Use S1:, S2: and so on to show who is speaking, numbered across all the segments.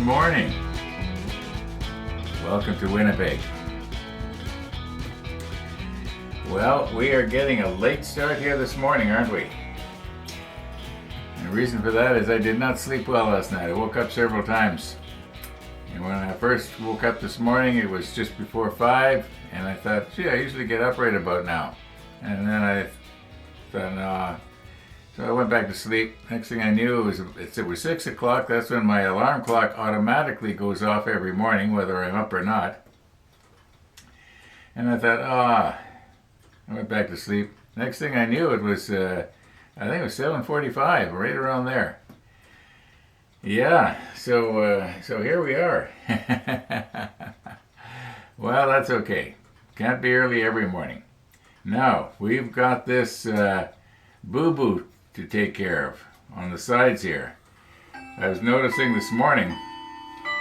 S1: morning. Welcome to Winnipeg. Well, we are getting a late start here this morning, aren't we? And the reason for that is I did not sleep well last night. I woke up several times. And when I first woke up this morning, it was just before 5, and I thought, gee, I usually get up right about now. And then I thought, no. So I went back to sleep. Next thing I knew, it was 6 o'clock. That's when my alarm clock automatically goes off every morning, whether I'm up or not. And I thought, I went back to sleep. Next thing I knew, it was, I think it was 7:45, right around there. Yeah, so here we are. Well, that's okay. Can't be early every morning. Now, we've got this boo-boo to take care of on the sides here. I was noticing this morning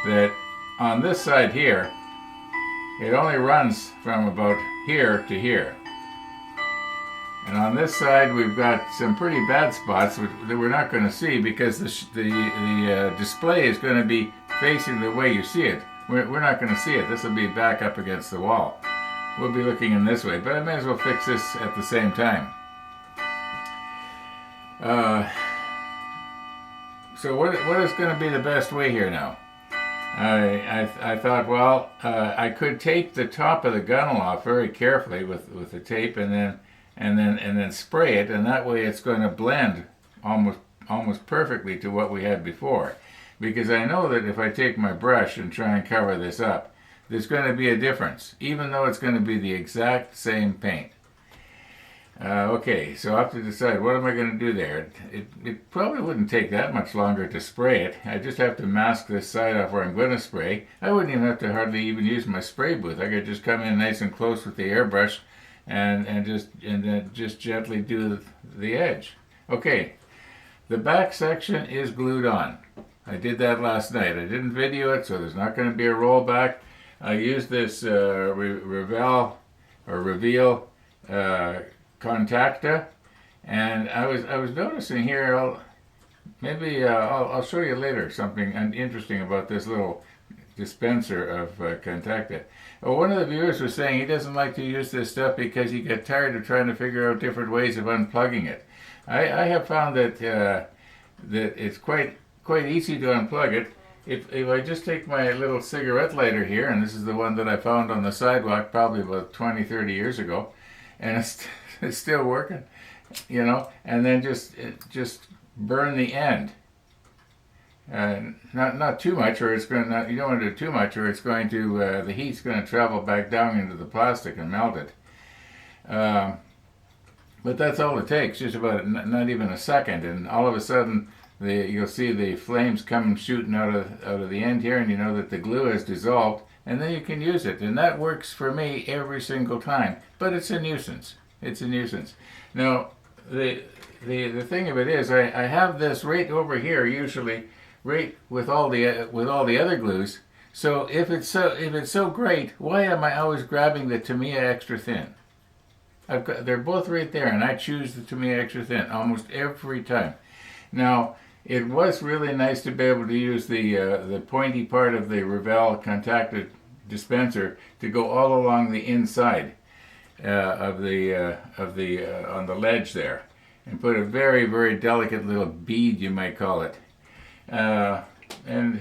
S1: that on this side here, it only runs from about here to here. And on this side, we've got some pretty bad spots that we're not going to see because the display is going to be facing the way you see it. We're not going to see it. This will be back up against the wall. We'll be looking in this way, but I may as well fix this at the same time. So what is going to be the best way here now? I thought, well, I could tape the top of the gunnel off very carefully with the tape, and then spray it, and that way it's going to blend almost perfectly to what we had before. Because I know that if I take my brush and try and cover this up, there's going to be a difference, even though it's going to be the exact same paint. Okay, so I have to decide what am I going to do there. It probably wouldn't take that much longer to spray it. I just have to mask this side off where I'm going to spray. I wouldn't even have to hardly even use my spray booth. I could just come in nice and close with the airbrush and then just gently do the edge. Okay, the back section is glued on. I did that last night. I didn't video it, so there's not going to be a rollback. I used this Reveal Contacta, and I was noticing here. I'll show you later something interesting about this little dispenser of Contacta. Well, one of the viewers was saying he doesn't like to use this stuff because he gets tired of trying to figure out different ways of unplugging it. I have found that that it's quite easy to unplug it. If I just take my little cigarette lighter here, and this is the one that I found on the sidewalk probably about 20-30 years ago, and it's still working, you know, and then just burn the end. Not too much, or it's going to, you don't want to do too much, or it's going to the heat's going to travel back down into the plastic and melt it. But that's all it takes, just about not even a second, and all of a sudden you'll see the flames come shooting out of the end here, and you know that the glue has dissolved, and then you can use it, and that works for me every single time. But it's a nuisance. It's a nuisance. Now the thing of it is, I have this right over here usually, right with all the other glues. So if it's so great, why am I always grabbing the Tamiya Extra Thin? They're both right there, and I choose the Tamiya Extra Thin almost every time. Now, it was really nice to be able to use the pointy part of the Reveal Contacta dispenser to go all along the inside on the ledge there, and put a very, very delicate little bead, you might call it. And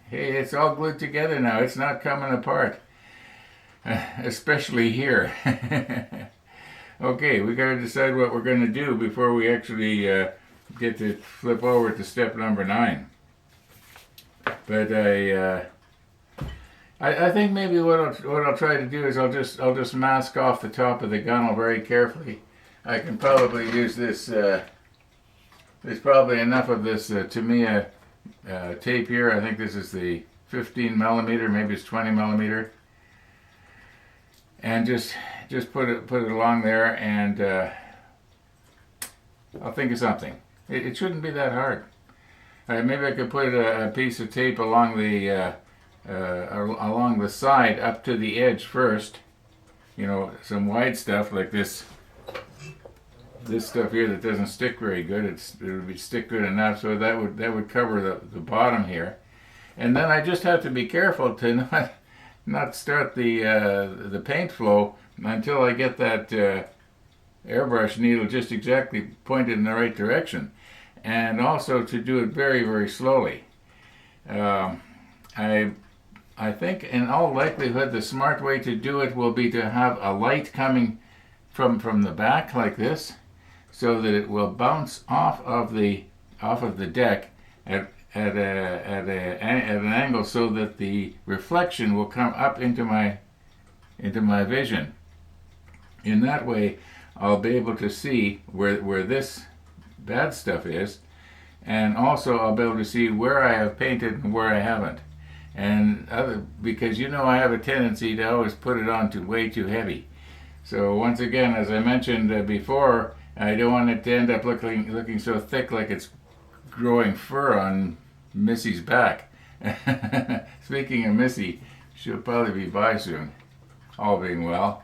S1: hey, it's all glued together now. It's not coming apart, especially here. Okay, we got to decide what we're going to do before we actually get to flip over to step number 9. But I think maybe what I'll try to do is I'll just mask off the top of the gunnel very carefully. I can probably use this. There's probably enough of this Tamiya tape here. I think this is the 15 millimeter, maybe it's 20 millimeter, and just put it along there, and I'll think of something. It shouldn't be that hard. Maybe I could put a piece of tape along the side up to the edge first. You know, some wide stuff like this stuff here that doesn't stick very good. It would stick good enough, so that would cover the bottom here. And then I just have to be careful to not start the paint flow until I get that airbrush needle just exactly pointed in the right direction, and also to do it very, very slowly. Um, I I think in all likelihood the smart way to do it will be to have a light coming from the back like this, so that it will bounce off of the deck at an angle so that the reflection will come up into my vision. In that way, I'll be able to see where this bad stuff is, and also I'll be able to see where I have painted and where I haven't. And because I have a tendency to always put it on way too heavy. So once again, as I mentioned before, I don't want it to end up looking so thick like it's growing fur on Missy's back. Speaking of Missy, she'll probably be by soon, all being well.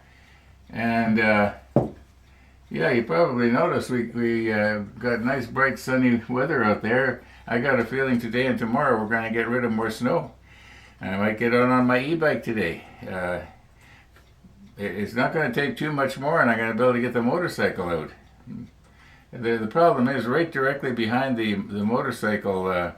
S1: And yeah, you probably noticed we got nice bright sunny weather out there. I got a feeling today and tomorrow we're going to get rid of more snow. I might get on my e-bike today. It's not going to take too much more, and I'm going to be able to get the motorcycle out. The problem is right directly behind the motorcycle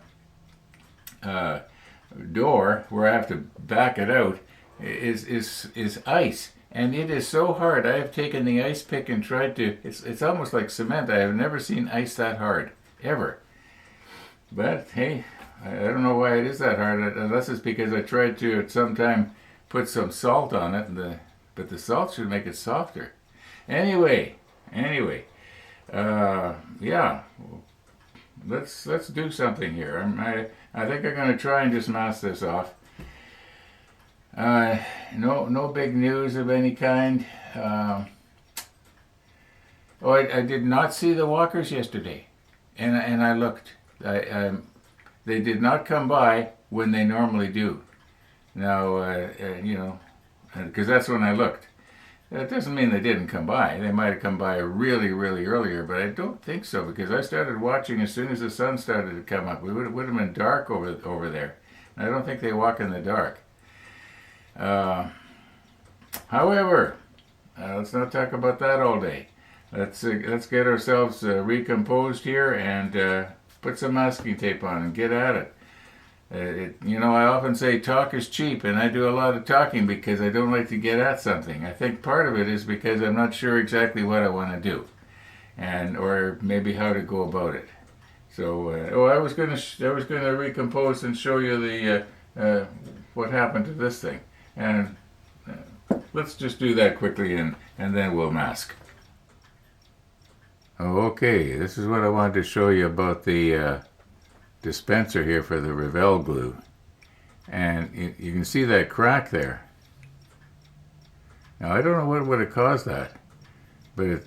S1: door, where I have to back it out, is ice, and it is so hard. I have taken the ice pick and tried to. It's almost like cement. I have never seen ice that hard ever. But hey, I don't know why it is that hard, unless it's because I tried to at some time put some salt on it, but the salt should make it softer. Anyway, yeah, let's do something here. I think I'm going to try and just mask this off. No big news of any kind. I did not see the walkers yesterday, and I looked. They did not come by when they normally do. Now, because that's when I looked. That doesn't mean they didn't come by. They might have come by really, really earlier, but I don't think so, because I started watching as soon as the sun started to come up. It would have been dark over there. I don't think they walk in the dark. However, let's not talk about that all day. Let's get ourselves recomposed here and put some masking tape on and get at it. I often say talk is cheap, and I do a lot of talking because I don't like to get at something. I think part of it is because I'm not sure exactly what I want to do, or maybe how to go about it. So, I was going to recompose and show you the what happened to this thing, and let's just do that quickly, and then we'll mask. Okay, this is what I wanted to show you about the dispenser here for the Revell glue, and you can see that crack there. Now I don't know what would have caused that, but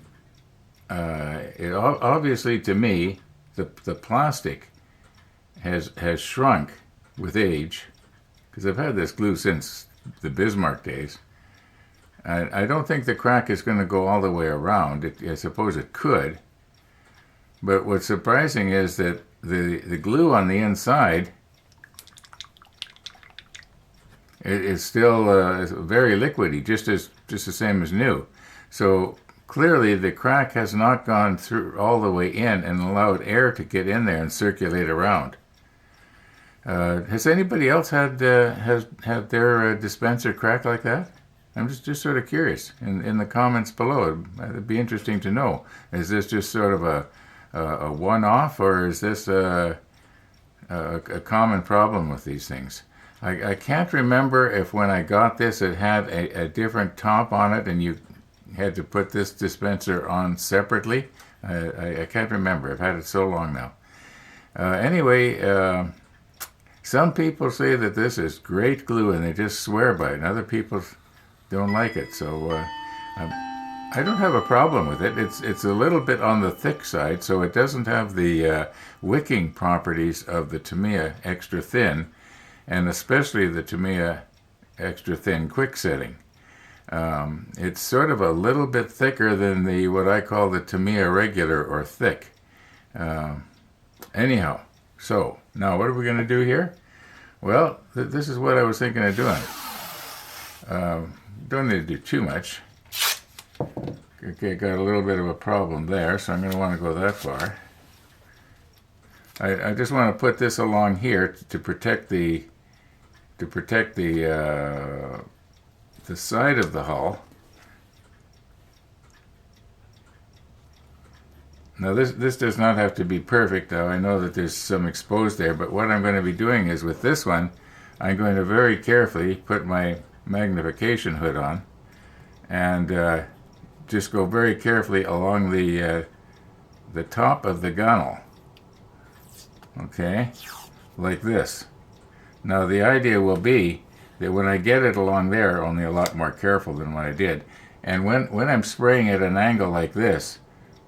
S1: it obviously, to me, the plastic has shrunk with age, because I've had this glue since the Bismarck days. I don't think the crack is going to go all the way around. I suppose it could, but what's surprising is that the glue on the inside is still very liquidy, just the same as new. So clearly the crack has not gone through all the way in and allowed air to get in there and circulate around. Has anybody else had their dispenser crack like that? I'm just sort of curious. In the comments below, it'd be interesting to know. Is this just sort of a one-off, or is this a common problem with these things? I can't remember if when I got this it had a different top on it and you had to put this dispenser on separately. I can't remember. I've had it so long now. Anyway, some people say that this is great glue and they just swear by it, and other people don't like it. So I don't have a problem with it. It's a little bit on the thick side, so it doesn't have the wicking properties of the Tamiya Extra Thin, and especially the Tamiya Extra Thin Quick Setting. It's sort of a little bit thicker than what I call the Tamiya Regular or Thick. Anyhow, so now what are we going to do here? Well, this is what I was thinking of doing. Don't need to do too much. Okay, got a little bit of a problem there, so I'm going to want to go that far. I just want to put this along here to protect the side of the hull. Now this does not have to be perfect, though. I know that there's some exposed there, but what I'm going to be doing is with this one, I'm going to very carefully put my magnification hood on and just go very carefully along the top of the gunnel. Okay, like this. Now the idea will be that when I get it along there, only a lot more careful than what I did, and when I'm spraying at an angle like this,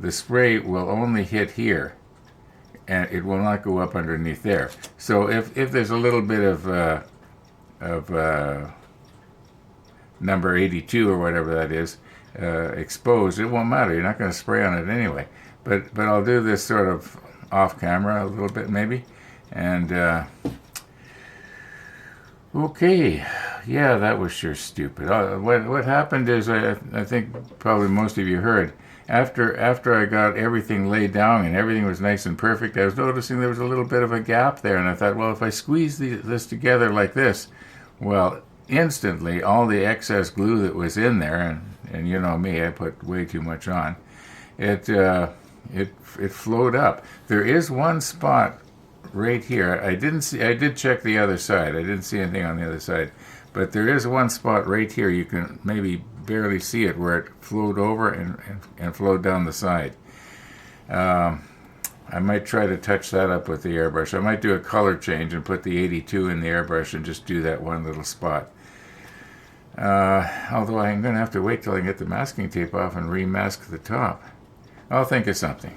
S1: the spray will only hit here, and it will not go up underneath there. So if there's a little bit of number 82 or whatever that is exposed, it won't matter. You're not going to spray on it anyway. But I'll do this sort of off camera a little bit maybe, and okay, yeah, that was sure stupid. What happened is I think probably most of you heard. After I got everything laid down and everything was nice and perfect, I was noticing there was a little bit of a gap there, and I thought, well, if I squeeze this together like this, well, instantly all the excess glue that was in there, and you know me, I put way too much on, it flowed up. There is one spot right here. I did check the other side. I didn't see anything on the other side, but there is one spot right here. You can maybe barely see it where it flowed over and flowed down the side. I might try to touch that up with the airbrush. I might do a color change and put the 82 in the airbrush and just do that one little spot. Although I'm going to have to wait till I get the masking tape off and remask the top. I'll think of something.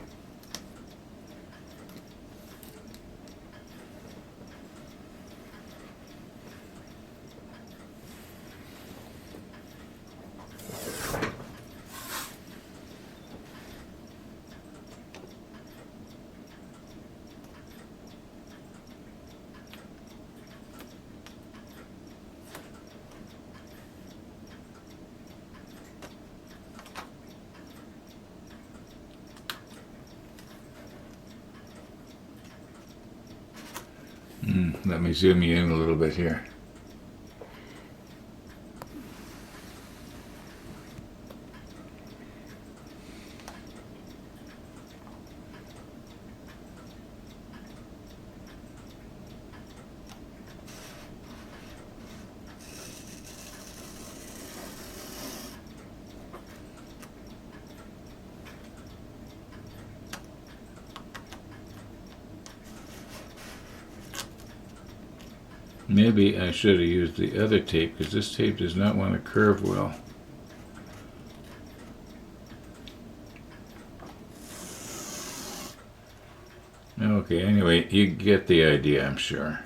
S1: Let me zoom you in a little bit here. Maybe I should have used the other tape because this tape does not want to curve well. Okay, anyway, you get the idea, I'm sure.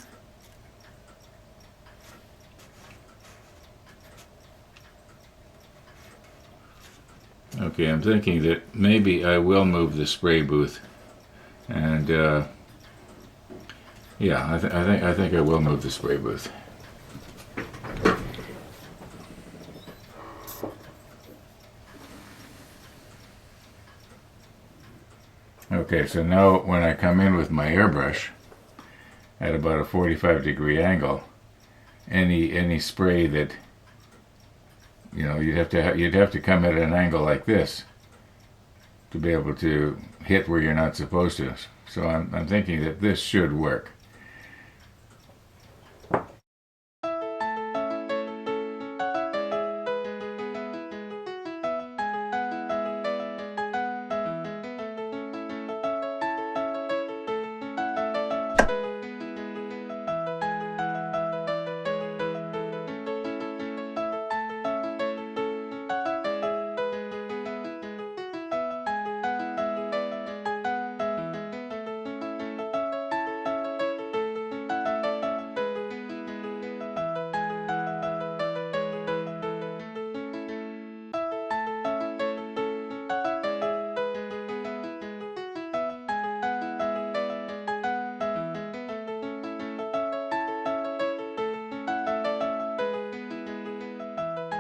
S1: Okay, I'm thinking that maybe I will move the spray booth, and yeah, I think I will move the spray booth. Okay, so now when I come in with my airbrush at about a 45-degree angle, any spray that, you know, you'd have to come at an angle like this to be able to hit where you're not supposed to. So I'm thinking that this should work.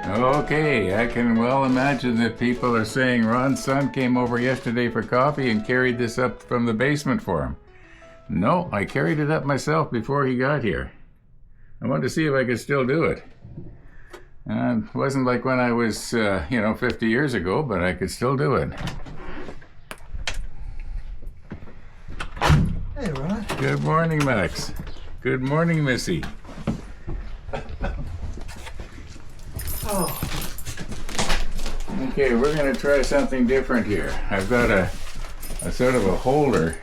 S1: Okay, I can well imagine that people are saying Ron's son came over yesterday for coffee and carried this up from the basement for him. No, I carried it up myself before he got here. I wanted to see if I could still do it. It wasn't like when I was, 50 years ago, but I could still do it.
S2: Hey, Ron.
S1: Good morning, Max. Good morning, Missy.
S2: Oh.
S1: Okay, we're going to try something different here. I've got a sort of a holder.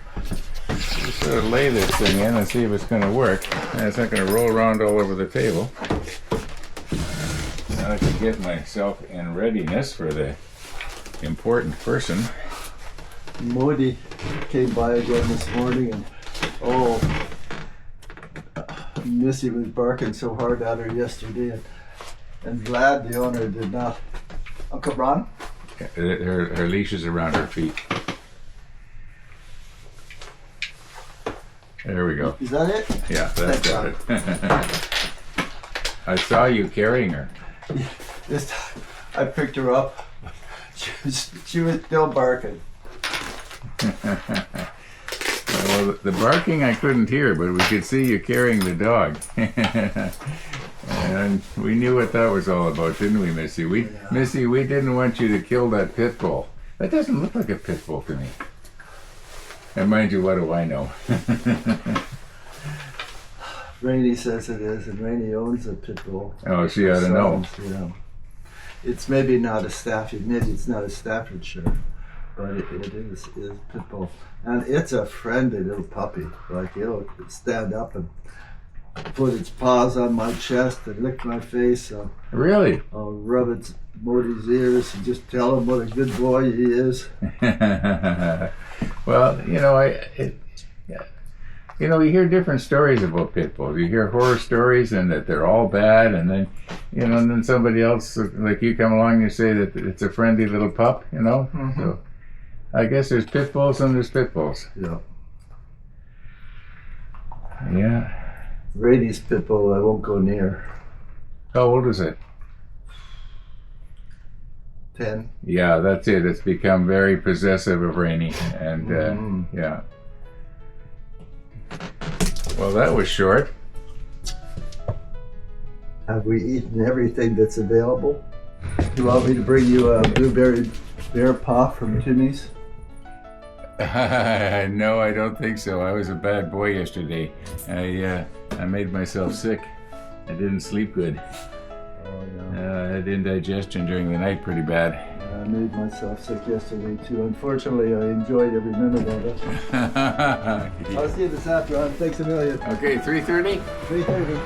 S1: Just sort of lay this thing in and see if it's going to work. And it's not going to roll around all over the table. Now I can get myself in readiness for the important person.
S2: Moody came by again this morning, and Missy was barking so hard at her yesterday, and Vlad, the owner, did not. Uncle Ron?
S1: Her leash is around her feet. There we go.
S2: Is that it?
S1: Yeah, that's got it. I saw you carrying her.
S2: This time I picked her up. She was still barking.
S1: Well, the barking I couldn't hear, but we could see you carrying the dog. And we knew what that was all about, didn't we, Missy? Missy, we didn't want you to kill that pit bull. That doesn't look like a pit bull to me. And mind you, what do I know?
S2: Rainey says it is, and Rainey owns a pit bull.
S1: Oh, she ought to know.
S2: Yeah. It's maybe not a Staffordshire, but it is pit bull. And it's a friendly little puppy. Like, it'll stand up and put its paws on my chest and lick my face.
S1: Really?
S2: I'll rub its Morty's ears and just tell him what a good boy he is.
S1: Well, you hear different stories about pit bulls. You hear horror stories and that they're all bad, and then, and then somebody else, like you, come along and you say that it's a friendly little pup,
S2: Mm-hmm.
S1: So I guess there's pit bulls and there's pit bulls.
S2: Yeah.
S1: Yeah.
S2: Rainey's pit bull I won't go near.
S1: How old is it?
S2: 10.
S1: Yeah, that's it. It's become very possessive of Rainey, and yeah. Well, that was short.
S2: Have we eaten everything that's available? Do you want me to bring you a blueberry bear paw from Timmy's?
S1: No, I don't think so. I was a bad boy yesterday. I made myself sick. I didn't sleep good.
S2: Oh, yeah.
S1: I had indigestion during the night pretty bad.
S2: I made myself sick yesterday too. Unfortunately, I enjoyed every minute of it. I'll see you this afternoon. Thanks a million.
S1: Okay, 3:30?
S2: 3:30.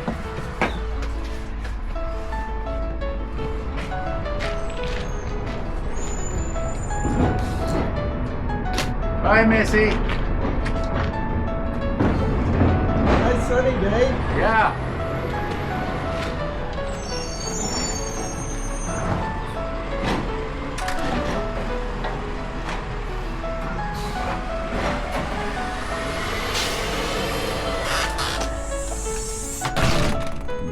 S1: Bye, Missy.
S2: Nice sunny day.
S1: Yeah.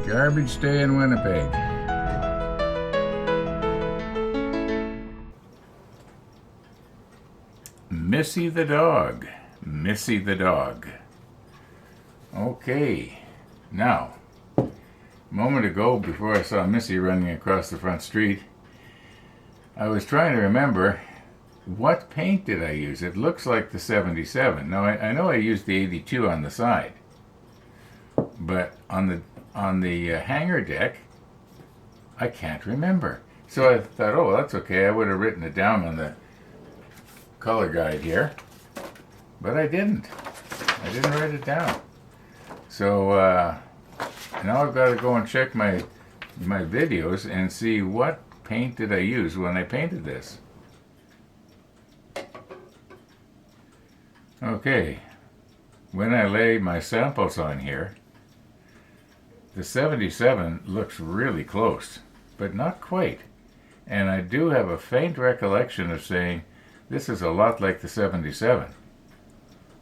S1: Garbage day in Winnipeg. Missy the dog. Missy the dog. Okay. Now, a moment ago, before I saw Missy running across the front street, I was trying to remember, what paint did I use? It looks like the 77. Now, I know I used the 82 on the side, but on the hangar deck, I can't remember. So I thought, oh, that's okay. I would have written it down on the color guide here, but I didn't. I didn't write it down. So now I've got to go and check my videos and see what paint did I use when I painted this. Okay, when I lay my samples on here, the 77 looks really close, but not quite. And I do have a faint recollection of saying, this is a lot like the 77.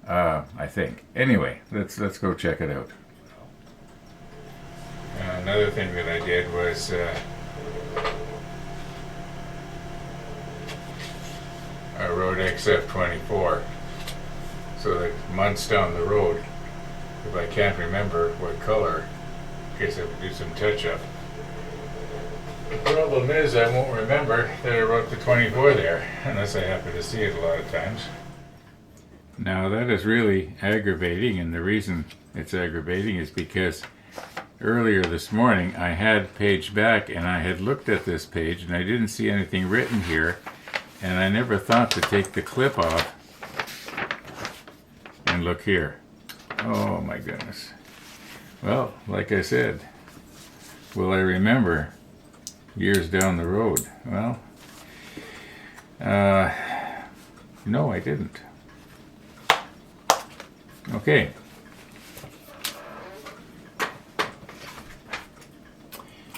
S1: I think. Anyway, let's go check it out. Another thing that I did was road except 24. So the months down the road, if I can't remember what color, I guess I would do some touch-up. The problem is I won't remember that I wrote the 24 there, unless I happen to see it a lot of times. Now that is really aggravating, and the reason it's aggravating is because earlier this morning I had page back and I had looked at this page and I didn't see anything written here, and I never thought to take the clip off and look here. Oh my goodness. Well, like I said, will I remember years down the road? Well, no, I didn't. Okay.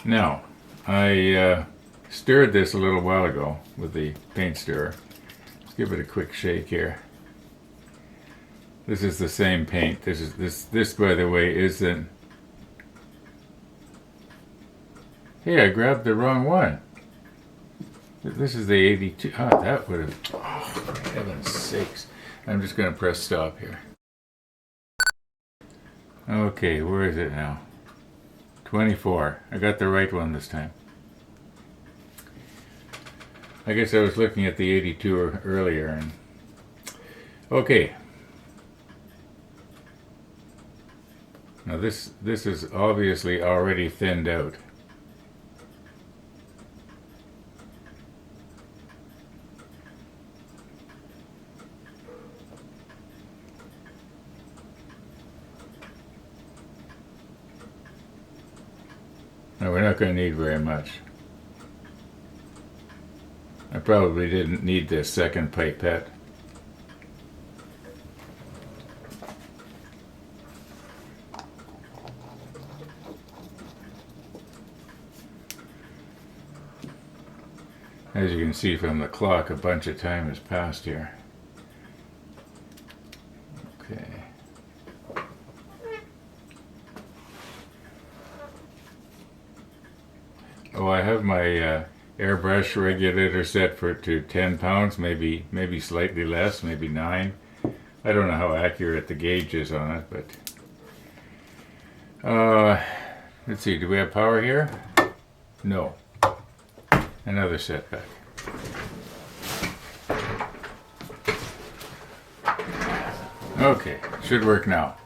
S1: Now, I stirred this a little while ago with the paint stirrer. Let's give it a quick shake here. This is the same paint. This by the way isn't. Hey, I grabbed the wrong one. This is the 82. Oh, that would have. Oh, for heaven's sakes! I'm just going to press stop here. Okay, where is it now? 24. I got the right one this time. I guess I was looking at the 82 earlier. And okay. Now this is obviously already thinned out. Now we're not going to need very much. I probably didn't need this second pipette. As you can see from the clock, a bunch of time has passed here. Okay. Oh, I have my airbrush regulator set to 10 pounds, maybe slightly less, maybe 9. I don't know how accurate the gauge is on it, but let's see, do we have power here? No. Another setback. Okay, should work now.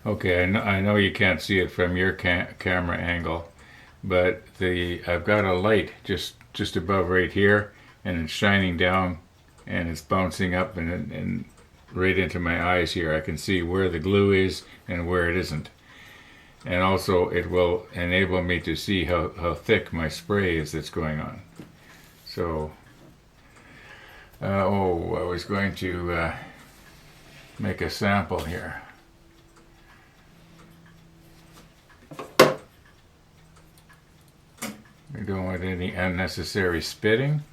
S1: Okay, I know you can't see it from your camera angle, but I've got a light just above right here, and it's shining down, and it's bouncing up and right into my eyes here. I can see where the glue is and where it isn't, and also it will enable me to see how thick my spray is that's going on. So, I was going to make a sample here. We don't want any unnecessary spitting.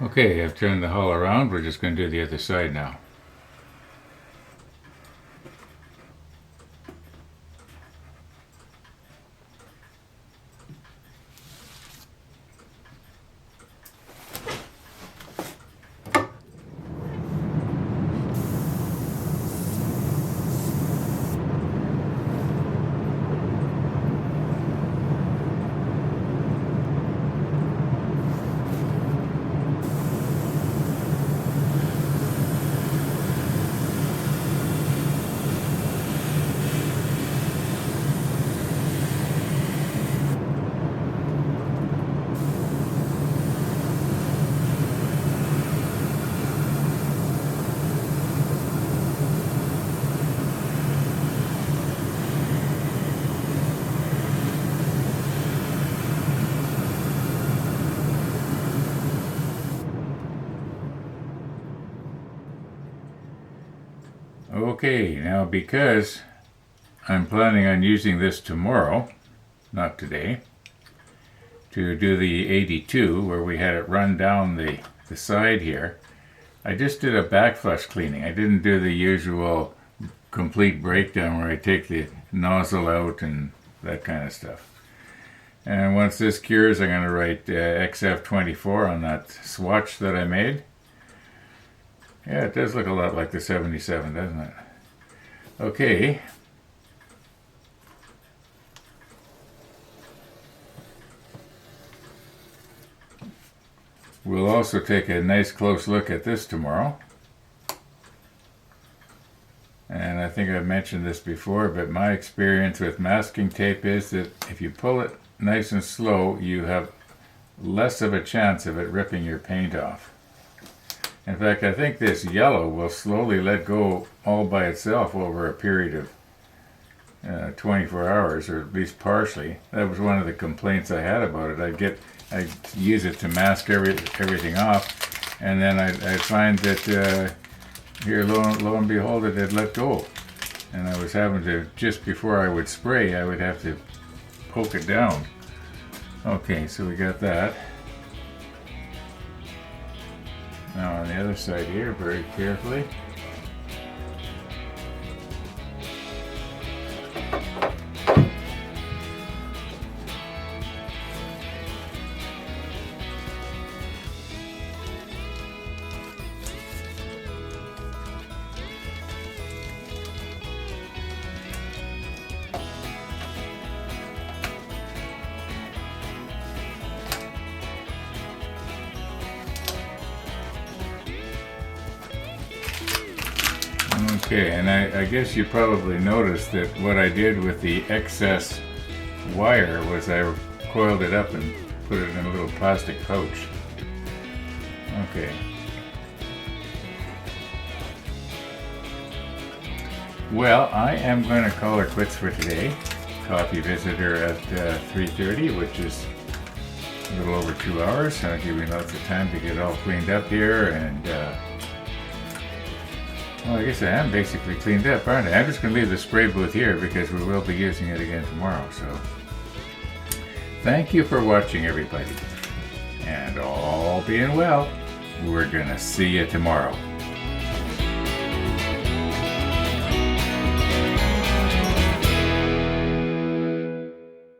S1: Okay, I've turned the hull around. We're just going to do the other side now. Okay, now because I'm planning on using this tomorrow, not today, to do the 82 where we had it run down the side here, I just did a backflush cleaning. I didn't do the usual complete breakdown where I take the nozzle out and that kind of stuff. And once this cures, I'm going to write XF24 on that swatch that I made. Yeah, it does look a lot like the 77, doesn't it? Okay. We'll also take a nice close look at this tomorrow. And I think I've mentioned this before, but my experience with masking tape is that if you pull it nice and slow, you have less of a chance of it ripping your paint off. In fact, I think this yellow will slowly let go all by itself over a period of 24 hours, or at least partially. That was one of the complaints I had about it. I'd use it to mask everything off, and then I'd find that here, lo and behold, it had let go. And I was having to, just before I would spray, I would have to poke it down. Okay, so we got that. Now on the other side here, very carefully. Okay, and I guess you probably noticed that what I did with the excess wire was I coiled it up and put it in a little plastic pouch. Okay. Well, I am going to call it quits for today. Coffee visitor at 3:30, which is a little over 2 hours. So I'll give you lots of time to get all cleaned up here and well, I guess I am basically cleaned up, aren't I? I'm just going to leave the spray booth here because we will be using it again tomorrow. So, thank you for watching, everybody. And all being well, we're going to see you tomorrow.